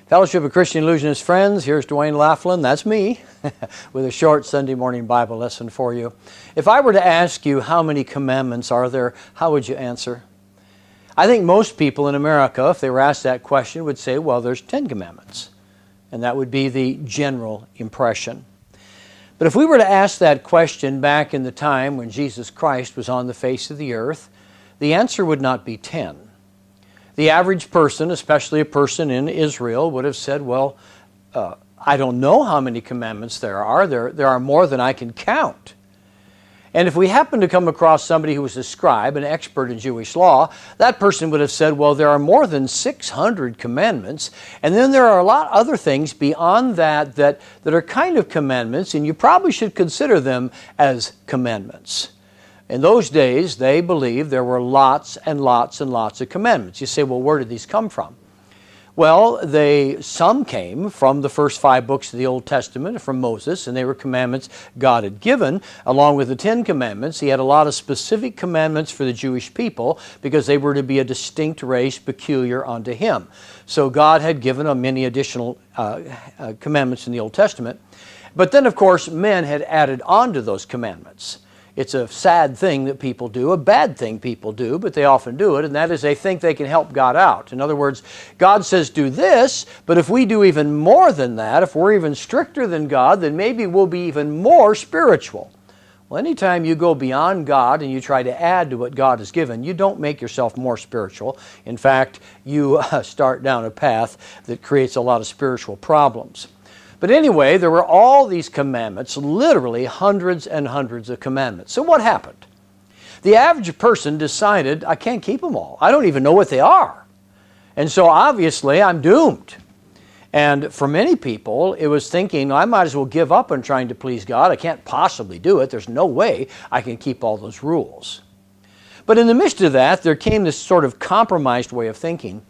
Fellowship of Christian Illusionist friends, here's Dwayne Laughlin, that's me, with a short Sunday morning Bible lesson for you. If I were to ask you how many commandments are there, how would you answer? I think most people in America, if they were asked that question, would say, well, there's 10 commandments. And that would be the general impression. But if we were to ask that question back in the time when Jesus Christ was on the face of the earth, the answer would not be 10. The average person, especially a person in Israel, would have said, well, I don't know how many commandments there are. There are more than I can count. And if we happen to come across somebody who was a scribe, an expert in Jewish law, that person would have said, well, there are more than 600 commandments, and then there are a lot of other things beyond that are kind of commandments, and you probably should consider them as commandments. In those days, they believed there were lots and lots and lots of commandments. You say, well, where did these come from? Well, some came from the first 5 books of the Old Testament, from Moses, and they were commandments God had given. Along with the 10 commandments, he had a lot of specific commandments for the Jewish people because they were to be a distinct race peculiar unto him. So God had given them many additional commandments in the Old Testament. But then, of course, men had added on to those commandments. It's a sad thing that people do, a bad thing people do, but they often do it, and that is they think they can help God out. In other words, God says do this, but if we do even more than that, if we're even stricter than God, then maybe we'll be even more spiritual. Well, anytime you go beyond God and you try to add to what God has given, you don't make yourself more spiritual. In fact, you start down a path that creates a lot of spiritual problems. But anyway, there were all these commandments, literally hundreds and hundreds of commandments. So what happened? The average person decided, I can't keep them all. I don't even know what they are. And so obviously I'm doomed. And for many people, it was thinking, I might as well give up on trying to please God. I can't possibly do it. There's no way I can keep all those rules. But in the midst of that, there came this sort of compromised way of thinking.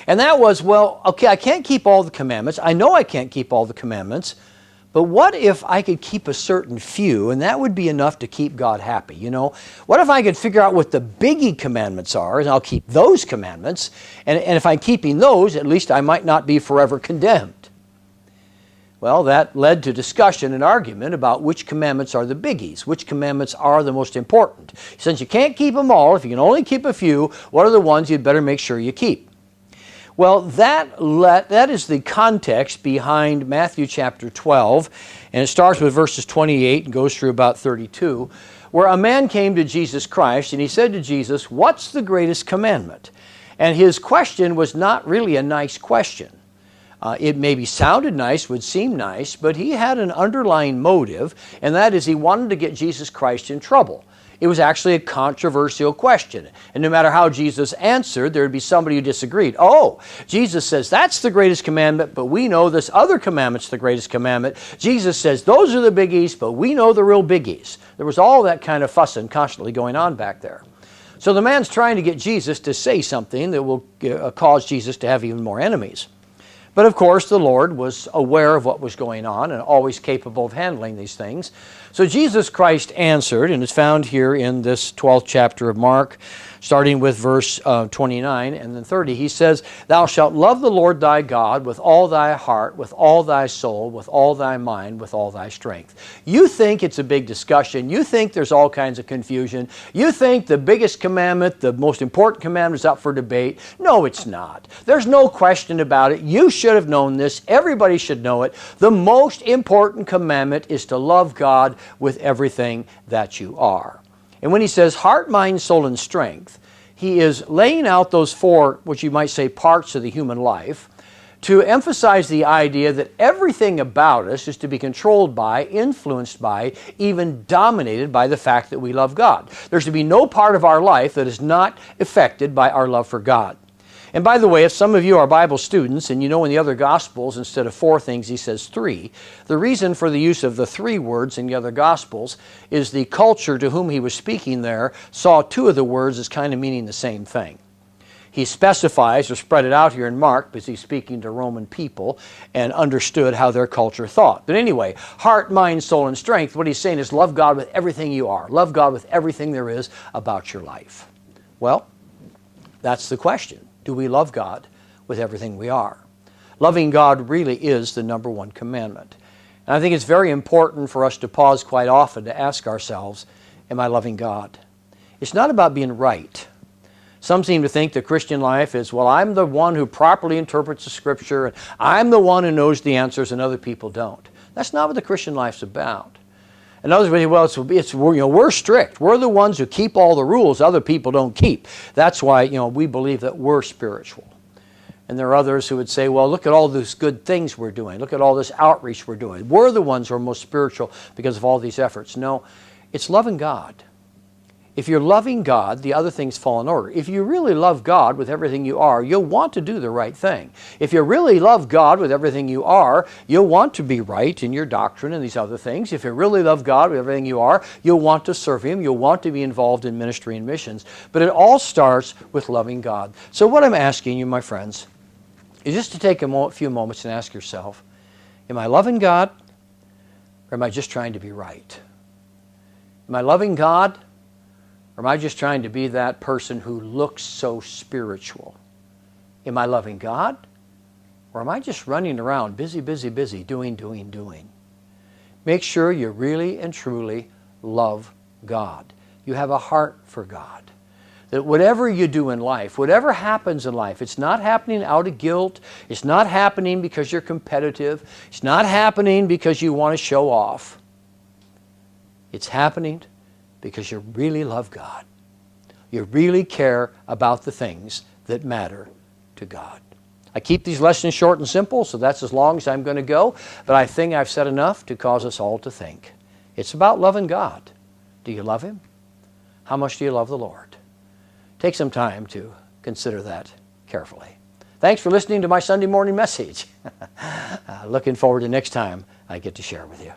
And that was, well, okay, I can't keep all the commandments. I know I can't keep all the commandments, but what if I could keep a certain few, and that would be enough to keep God happy, you know? What if I could figure out what the biggie commandments are, and I'll keep those commandments, and if I'm keeping those, at least I might not be forever condemned. Well, that led to discussion and argument about which commandments are the biggies, which commandments are the most important. Since you can't keep them all, if you can only keep a few, what are the ones you'd better make sure you keep? Well, that is the context behind Matthew chapter 12, and it starts with verses 28 and goes through about 32, where a man came to Jesus Christ, and he said to Jesus, what's the greatest commandment? And his question was not really a nice question. It maybe sounded nice, would seem nice, but he had an underlying motive, and that is he wanted to get Jesus Christ in trouble. It was actually a controversial question. And no matter how Jesus answered, there would be somebody who disagreed. Oh, Jesus says that's the greatest commandment, but we know this other commandment's the greatest commandment. Jesus says those are the biggies, but we know the real biggies. There was all that kind of fussing constantly going on back there. So the man's trying to get Jesus to say something that will cause Jesus to have even more enemies. But of course, the Lord was aware of what was going on and always capable of handling these things. So Jesus Christ answered, and it's found here in this 12th chapter of Mark, starting with verse 29 and then 30. He says, thou shalt love the Lord thy God with all thy heart, with all thy soul, with all thy mind, with all thy strength. You think it's a big discussion. You think there's all kinds of confusion. You think the biggest commandment, the most important commandment is up for debate. No, it's not. There's no question about it. You should have known this. Everybody should know it. The most important commandment is to love God with everything that you are. And when he says heart, mind, soul, and strength, he is laying out those 4, what you might say, parts of the human life to emphasize the idea that everything about us is to be controlled by, influenced by, even dominated by the fact that we love God. There's to be no part of our life that is not affected by our love for God. And by the way, if some of you are Bible students and you know in the other Gospels, instead of 4 things, he says 3, the reason for the use of the 3 words in the other Gospels is the culture to whom he was speaking there saw 2 of the words as kind of meaning the same thing. He specifies or spread it out here in Mark because he's speaking to Roman people and understood how their culture thought. But anyway, heart, mind, soul, and strength, what he's saying is love God with everything you are. Love God with everything there is about your life. Well, that's the question. Do we love God with everything we are? Loving God really is the number one commandment. And I think it's very important for us to pause quite often to ask ourselves, am I loving God? It's not about being right. Some seem to think the Christian life is, well, I'm the one who properly interprets the Scripture, and I'm the one who knows the answers and other people don't. That's not what the Christian life's about. And others say, well, we're strict. We're the ones who keep all the rules other people don't keep. That's why we believe that we're spiritual. And there are others who would say, well, look at all these good things we're doing. Look at all this outreach we're doing. We're the ones who are most spiritual because of all these efforts. No, it's loving God. If you're loving God, the other things fall in order. If you really love God with everything you are, you'll want to do the right thing. If you really love God with everything you are, you'll want to be right in your doctrine and these other things. If you really love God with everything you are, you'll want to serve Him. You'll want to be involved in ministry and missions. But it all starts with loving God. So what I'm asking you, my friends, is just to take a few moments and ask yourself, am I loving God, or am I just trying to be right? Am I loving God, or am I just trying to be that person who looks so spiritual? Am I loving God? Or am I just running around busy, doing? Make sure you really and truly love God. You have a heart for God. That whatever you do in life, whatever happens in life, it's not happening out of guilt. It's not happening because you're competitive. It's not happening because you want to show off. It's happening because you really love God. You really care about the things that matter to God. I keep these lessons short and simple, so that's as long as I'm going to go. But I think I've said enough to cause us all to think. It's about loving God. Do you love Him? How much do you love the Lord? Take some time to consider that carefully. Thanks for listening to my Sunday morning message. Looking forward to next time I get to share with you.